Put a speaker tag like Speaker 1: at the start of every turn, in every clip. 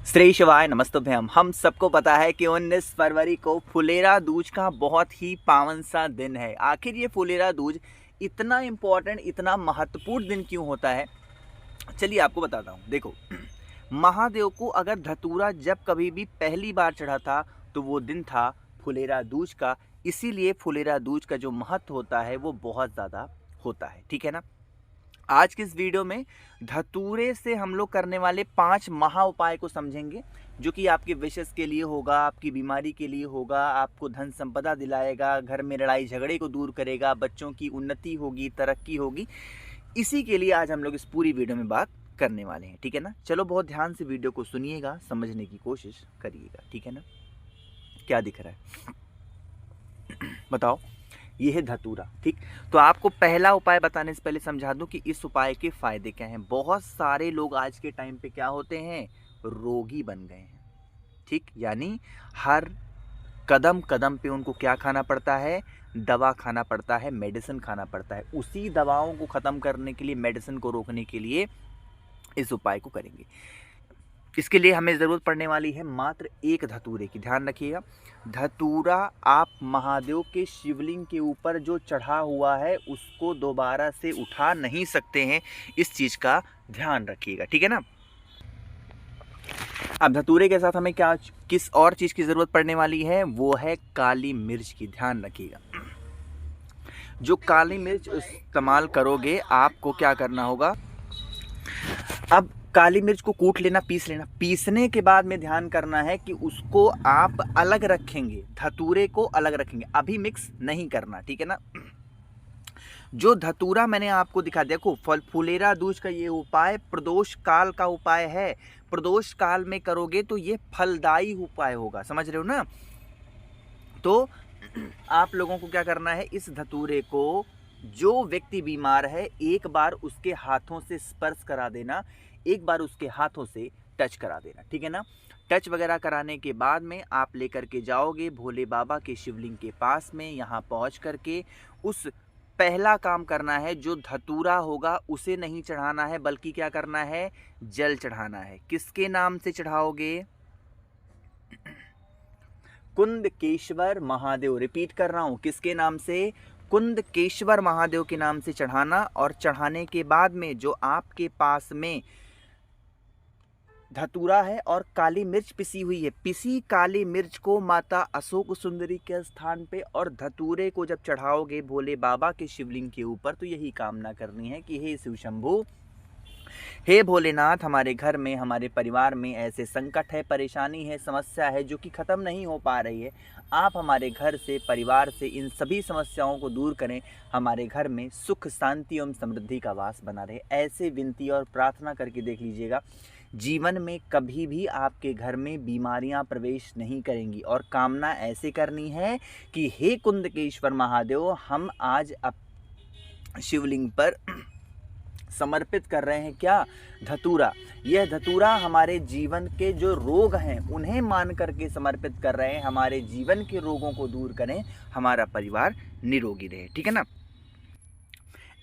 Speaker 1: श्री शिवाय नमस्तुभ्यम। हम सबको पता है कि 19 फरवरी को फुलेरा दूज का बहुत ही पावन सा दिन है। आखिर ये फुलेरा दूज इतना इम्पोर्टेंट, इतना महत्वपूर्ण दिन क्यों होता है, चलिए आपको बताता हूँ। देखो, महादेव को अगर धतूरा जब कभी भी पहली बार चढ़ा था तो वो दिन था फुलेरा दूज का। इसीलिए फुलेरा दूज का जो महत्व होता है वो बहुत ज़्यादा होता है, ठीक है ना। आज की इस वीडियो में धतूरे से हम लोग करने वाले 5 महा उपाय को समझेंगे, जो कि आपके विशेष के लिए होगा, आपकी बीमारी के लिए होगा, आपको धन संपदा दिलाएगा, घर में लड़ाई झगड़े को दूर करेगा, बच्चों की उन्नति होगी, तरक्की होगी। इसी के लिए आज हम लोग इस पूरी वीडियो में बात करने वाले हैं, ठीक है ना। चलो बहुत ध्यान से वीडियो को सुनिएगा, समझने की कोशिश करिएगा, ठीक है ना। क्या दिख रहा है बताओ। ये है धतूरा, ठीक। तो आपको पहला उपाय बताने से पहले समझा दूं कि इस उपाय के फायदे क्या हैं। बहुत सारे लोग आज के टाइम पे क्या होते हैं, रोगी बन गए हैं, ठीक। यानी हर कदम कदम पे उनको क्या खाना पड़ता है, दवा खाना पड़ता है, मेडिसिन खाना पड़ता है। उसी दवाओं को ख़त्म करने के लिए, मेडिसिन को रोकने के लिए इस उपाय को करेंगे। इसके लिए हमें ज़रूरत पड़ने वाली है मात्र एक धतूरे की। ध्यान रखिएगा, धतूरा आप महादेव के शिवलिंग के ऊपर जो चढ़ा हुआ है उसको दोबारा से उठा नहीं सकते हैं। इस चीज़ का ध्यान रखिएगा, ठीक है ना। अब धतूरे के साथ हमें क्या किस और चीज़ की ज़रूरत पड़ने वाली है, वो है काली मिर्च की। ध्यान रखिएगा, जो काली मिर्च इस्तेमाल करोगे आपको क्या करना होगा। अब काली मिर्च को कूट लेना, पीस लेना। पीसने के बाद में ध्यान करना है कि उसको आप अलग रखेंगे, धतूरे को अलग रखेंगे, अभी मिक्स नहीं करना, ठीक है ना। जो धतूरा मैंने आपको दिखा, देखो फुलेरा दूज का ये उपाय प्रदोष काल का उपाय है। प्रदोष काल में करोगे तो ये फलदायी उपाय होगा, समझ रहे हो ना। तो आप लोगों को क्या करना है, इस धतूरे को, जो व्यक्ति बीमार है, एक बार उसके हाथों से स्पर्श करा देना, एक बार उसके हाथों से टच करा देना, ठीक है ना। टच वगैरह कराने के बाद में आप लेकर के जाओगे भोले बाबा के शिवलिंग के पास में। यहाँ पहुँच करके उस पहला काम करना है, जो धतूरा होगा उसे नहीं चढ़ाना है, बल्कि क्या करना है, जल चढ़ाना है। किसके नाम से चढ़ाओगे, कुंदकेश्वर महादेव। रिपीट कर रहा हूँ, किसके नाम से, कुंदकेश्वर महादेव के नाम से चढ़ाना। और चढ़ाने के बाद में जो आपके पास में धतूरा है और काली मिर्च पिसी हुई है, पिसी काली मिर्च को माता अशोक सुंदरी के स्थान पे और धतूरे को जब चढ़ाओगे भोले बाबा के शिवलिंग के ऊपर, तो यही कामना करनी है कि हे शिव शंभू, हे भोलेनाथ, हमारे घर में, हमारे परिवार में ऐसे संकट है, परेशानी है, समस्या है जो कि ख़त्म नहीं हो पा रही है। आप हमारे घर से, परिवार से इन सभी समस्याओं को दूर करें, हमारे घर में सुख, शांति एवं समृद्धि का वास बना रहे। ऐसे विनती और प्रार्थना करके देख लीजिएगा, जीवन में कभी भी आपके घर में बीमारियां प्रवेश नहीं करेंगी। और कामना ऐसे करनी है कि हे कुंदकेश्वर महादेव, हम आज शिवलिंग पर समर्पित कर रहे हैं क्या, धतूरा। यह धतूरा हमारे जीवन के जो रोग हैं उन्हें मान करके समर्पित कर रहे हैं। हमारे जीवन के रोगों को दूर करें, हमारा परिवार निरोगी रहे, ठीक है ना।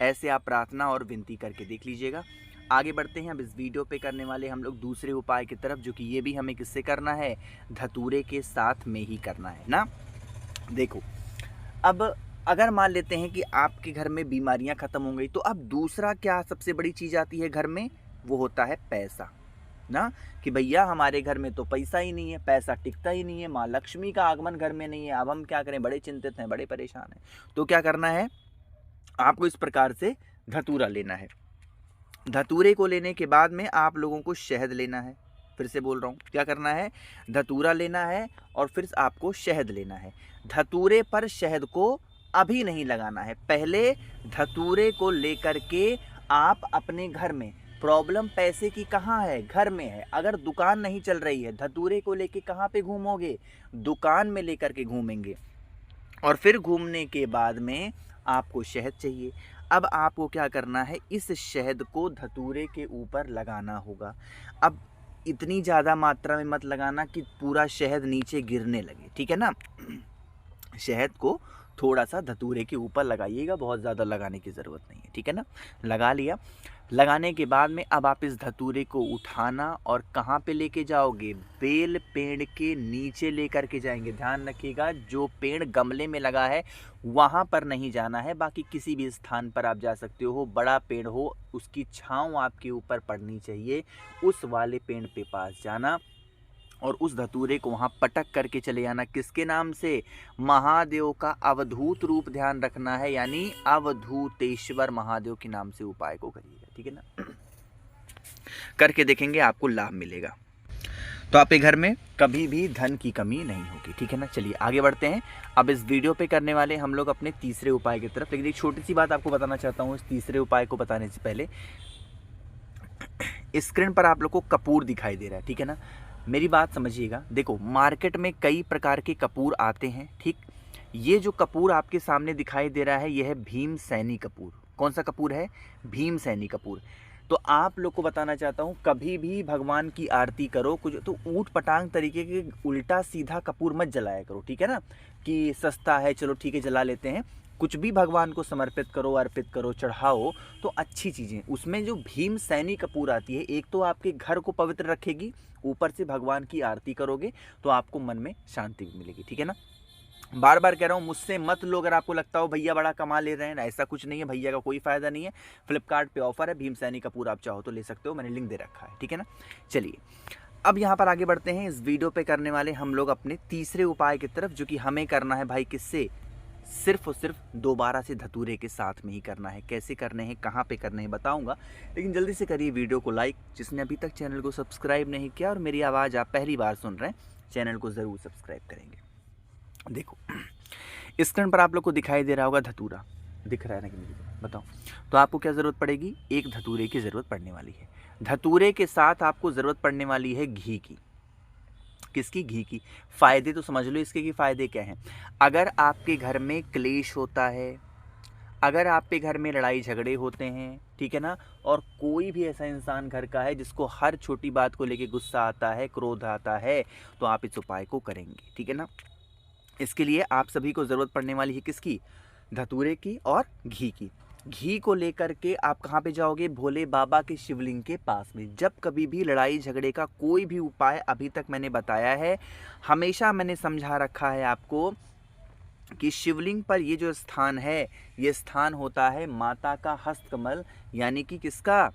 Speaker 1: ऐसे आप प्रार्थना और विनती करके देख लीजिएगा। आगे बढ़ते हैं। अब इस वीडियो पे करने वाले हम लोग दूसरे उपाय की तरफ, जो कि ये भी हमें किससे करना है, धतूरे के साथ में ही करना है ना। देखो, अब अगर मान लेते हैं कि आपके घर में बीमारियां खत्म हो गई, तो अब दूसरा क्या सबसे बड़ी चीज़ आती है घर में, वो होता है पैसा ना। कि भैया हमारे घर में तो पैसा ही नहीं है, पैसा टिकता ही नहीं है, माँ लक्ष्मी का आगमन घर में नहीं है, अब हम क्या करें, बड़े चिंतित हैं, बड़े परेशान हैं। तो क्या करना है, आपको इस प्रकार से धतूरा लेना है। धतूरे को लेने के बाद में आप लोगों को शहद लेना है। फिर से बोल रहा हूँ, क्या करना है, धतूरा लेना है और फिर आपको शहद लेना है। धतूरे पर शहद को अभी नहीं लगाना है, पहले धतूरे को लेकर के आप अपने घर में, प्रॉब्लम पैसे की कहाँ है, घर में है। अगर दुकान नहीं चल रही है, धतूरे को लेके कहाँ पे घूमोगे, दुकान में लेकर के घूमेंगे। और फिर घूमने के बाद में आपको शहद चाहिए। अब आपको क्या करना है, इस शहद को धतूरे के ऊपर लगाना होगा। अब इतनी ज़्यादा मात्रा में मत लगाना कि पूरा शहद नीचे गिरने लगे, ठीक है ना। शहद को थोड़ा सा धतूरे के ऊपर लगाइएगा, बहुत ज़्यादा लगाने की ज़रूरत नहीं है, ठीक है ना। लगा लिया। लगाने के बाद में अब आप इस धतूरे को उठाना और कहाँ पे लेके जाओगे, बेल पेड़ के नीचे लेकर के जाएंगे। ध्यान रखिएगा, जो पेड़ गमले में लगा है वहाँ पर नहीं जाना है, बाकी किसी भी स्थान पर आप जा सकते हो। बड़ा पेड़ हो, उसकी छाँव आपके ऊपर पड़नी चाहिए, उस वाले पेड़ पे पास जाना और उस धतूरे को वहाँ पटक करके चले आना। किसके नाम से? महादेव का अवधूत रूप ध्यान रखना है, यानी अवधूतेश्वर महादेव के नाम से उपाय को करिएगा, ठीक है ना। करके देखेंगे, आपको लाभ मिलेगा, तो आपके घर में कभी भी धन की कमी नहीं होगी, ठीक है ना। चलिए आगे बढ़ते हैं। अब इस वीडियो पे करने वाले हम लोग अपने तीसरे उपाय की तरफ, लेकिन एक छोटी सी बात आपको बताना चाहता हूँ। इस तीसरे उपाय को बताने से पहले स्क्रीन पर आप लोग को कपूर दिखाई दे रहा है, ठीक है ना। मेरी बात समझिएगा। देखो, मार्केट में कई प्रकार के कपूर आते हैं, ठीक। ये जो कपूर आपके सामने दिखाई दे रहा है, यह है भीम सैनी कपूर। कौन सा कपूर है? भीम सैनी कपूर। तो आप लोग को बताना चाहता हूँ, कभी भी भगवान की आरती करो कुछ तो ऊट पटांग तरीके के उल्टा सीधा कपूर मत जलाया करो, ठीक है ना। कि सस्ता है, चलो ठीक है जला लेते हैं। कुछ भी भगवान को समर्पित करो, अर्पित करो, चढ़ाओ तो अच्छी चीज़ें। उसमें जो भीम सैनी कपूर आती है, एक तो आपके घर को पवित्र रखेगी, ऊपर से भगवान की आरती करोगे तो आपको मन में शांति भी मिलेगी, ठीक है ना। बार बार कह रहा हूँ, मुझसे मत लो अगर आपको लगता हो भैया बड़ा कमा ले रहे हैं। ऐसा कुछ नहीं है, भैया का कोई फ़ायदा नहीं है। फ्लिपकार्ट पे ऑफर है, भीम सैनी कपूर आप चाहो तो ले सकते हो, मैंने लिंक दे रखा है, ठीक है ना। चलिए अब यहाँ पर आगे बढ़ते हैं। इस वीडियो पे करने वाले हम लोग अपने तीसरे उपाय की तरफ, जो कि हमें करना है भाई किससे? सिर्फ और सिर्फ दोबारा से धतूरे के साथ में ही करना है। कैसे करने हैं, कहाँ पे करने हैं बताऊंगा, लेकिन जल्दी से करिए वीडियो को लाइक। जिसने अभी तक चैनल को सब्सक्राइब नहीं किया और मेरी आवाज़ आप पहली बार सुन रहे हैं, चैनल को ज़रूर सब्सक्राइब करेंगे। देखो स्क्रीन पर आप लोग को दिखाई दे रहा होगा धतूरा, दिख रहा है ना कि नहीं? बताओ। तो आपको क्या ज़रूरत पड़ेगी? एक धतूरे की ज़रूरत पड़ने वाली है। धतूरे के साथ आपको ज़रूरत पड़ने वाली है घी की। किसकी? घी की। फ़ायदे तो समझ लो इसके कि फ़ायदे क्या हैं। अगर आपके घर में क्लेश होता है, अगर आपके घर में लड़ाई झगड़े होते हैं, ठीक है ना, और कोई भी ऐसा इंसान घर का है जिसको हर छोटी बात को लेके गुस्सा आता है, क्रोध आता है, तो आप इस उपाय को करेंगे, ठीक है ना। इसके लिए आप सभी को ज़रूरत पड़ने वाली है किसकी? धतूरे की और घी की। घी को लेकर के आप कहाँ पे जाओगे? भोले बाबा के शिवलिंग के पास में। जब कभी भी लड़ाई झगड़े का कोई भी उपाय अभी तक मैंने बताया है, हमेशा मैंने समझा रखा है आपको कि शिवलिंग पर ये जो स्थान है, ये स्थान होता है माता का हस्तकमल, यानी कि किसका?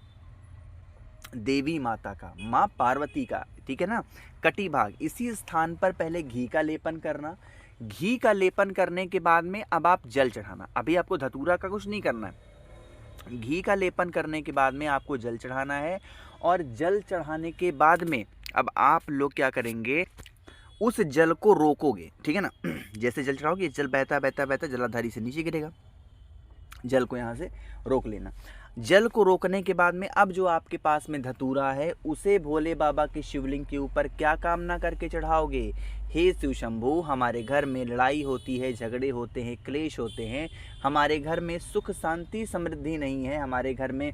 Speaker 1: देवी माता का, माँ पार्वती का, ठीक है ना। कटी भाग, इसी स्थान पर पहले घी का लेपन करना। घी का लेपन करने के बाद में अब आप जल चढ़ाना। अभी आपको धतूरा का कुछ नहीं करना है, घी का लेपन करने के बाद में आपको जल चढ़ाना है। और जल चढ़ाने के बाद में अब आप लोग क्या करेंगे? उस जल को रोकोगे, ठीक है ना। जैसे जल चढ़ाओगे, जल बहता बहता बहता जलाधारी से नीचे गिरेगा। जल को यहाँ से रोक लेना। जल को रोकने के बाद में अब जो आपके पास में धतूरा है, उसे भोले बाबा के शिवलिंग के ऊपर क्या कामना करके चढ़ाओगे? हे शिव शंभू, हमारे घर में लड़ाई होती है, झगड़े होते हैं, क्लेश होते हैं, हमारे घर में सुख शांति समृद्धि नहीं है, हमारे घर में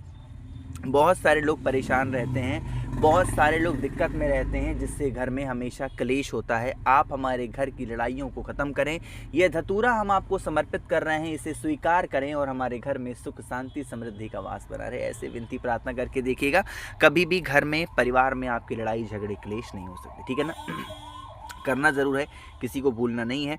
Speaker 1: बहुत सारे लोग परेशान रहते हैं, बहुत सारे लोग दिक्कत में रहते हैं, जिससे घर में हमेशा क्लेश होता है। आप हमारे घर की लड़ाइयों को ख़त्म करें। यह धतूरा हम आपको समर्पित कर रहे हैं, इसे स्वीकार करें और हमारे घर में सुख शांति समृद्धि का वास बना रहे। ऐसे विनती प्रार्थना करके देखिएगा, कभी भी घर में, परिवार में आपकी लड़ाई झगड़े क्लेश नहीं हो सकते, ठीक है ना। करना ज़रूर है, किसी को भूलना नहीं है।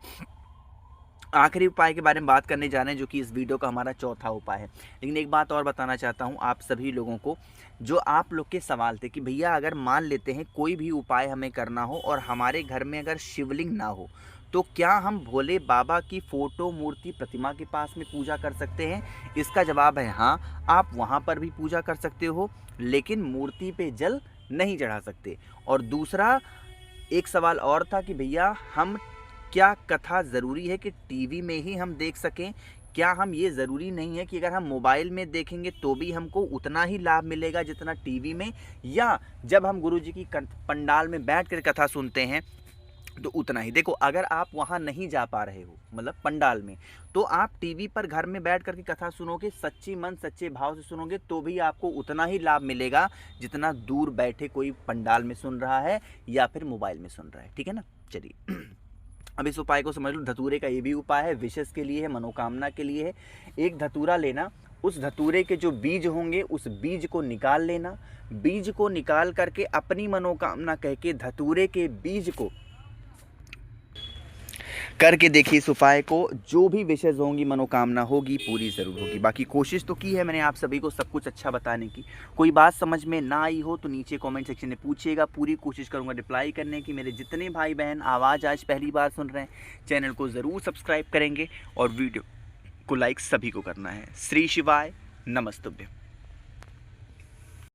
Speaker 1: आखिरी उपाय के बारे में बात करने जा रहे हैं, जो कि इस वीडियो का हमारा चौथा उपाय है। लेकिन एक बात और बताना चाहता हूं आप सभी लोगों को, जो आप लोग के सवाल थे कि भैया अगर मान लेते हैं कोई भी उपाय हमें करना हो और हमारे घर में अगर शिवलिंग ना हो, तो क्या हम भोले बाबा की फ़ोटो, मूर्ति, प्रतिमा के पास में पूजा कर सकते हैं? इसका जवाब है हाँ, आप वहाँ पर भी पूजा कर सकते हो, लेकिन मूर्ति पे जल नहीं चढ़ा सकते। और दूसरा एक सवाल और था कि भैया हम क्या कथा ज़रूरी है कि टीवी में ही हम देख सकें? क्या हम ये ज़रूरी नहीं है कि अगर हम मोबाइल में देखेंगे तो भी हमको उतना ही लाभ मिलेगा जितना टीवी में, या जब हम गुरुजी की पंडाल में बैठ कर कथा सुनते हैं तो उतना ही? देखो, अगर आप वहाँ नहीं जा पा रहे हो, मतलब पंडाल में, तो आप टीवी पर घर में बैठ कर के कथा सुनोगे, सच्ची मन सच्चे भाव से सुनोगे, तो भी आपको उतना ही लाभ मिलेगा जितना दूर बैठे कोई पंडाल में सुन रहा है या फिर मोबाइल में सुन रहा है, ठीक है ना। चलिए अब इस उपाय को समझ लो। धतूरे का ये भी उपाय है, विशेष के लिए है, मनोकामना के लिए है। एक धतूरा लेना उस धतूरे के जो बीज होंगे उस बीज को निकाल लेना। बीज को निकाल करके अपनी मनोकामना कह के धतूरे के बीज को करके देखिए इस उपाय को, जो भी विशेष होंगी मनोकामना होगी पूरी ज़रूर होगी। बाकी कोशिश तो की है मैंने आप सभी को सब कुछ अच्छा बताने की। कोई बात समझ में ना आई हो तो नीचे कमेंट सेक्शन में पूछिएगा, पूरी कोशिश करूँगा रिप्लाई करने की। मेरे जितने भाई बहन आवाज़ आज पहली बार सुन रहे हैं चैनल को ज़रूर सब्सक्राइब करेंगे और वीडियो को लाइक सभी को करना है। श्री शिवाय नमस्तुभ्यम।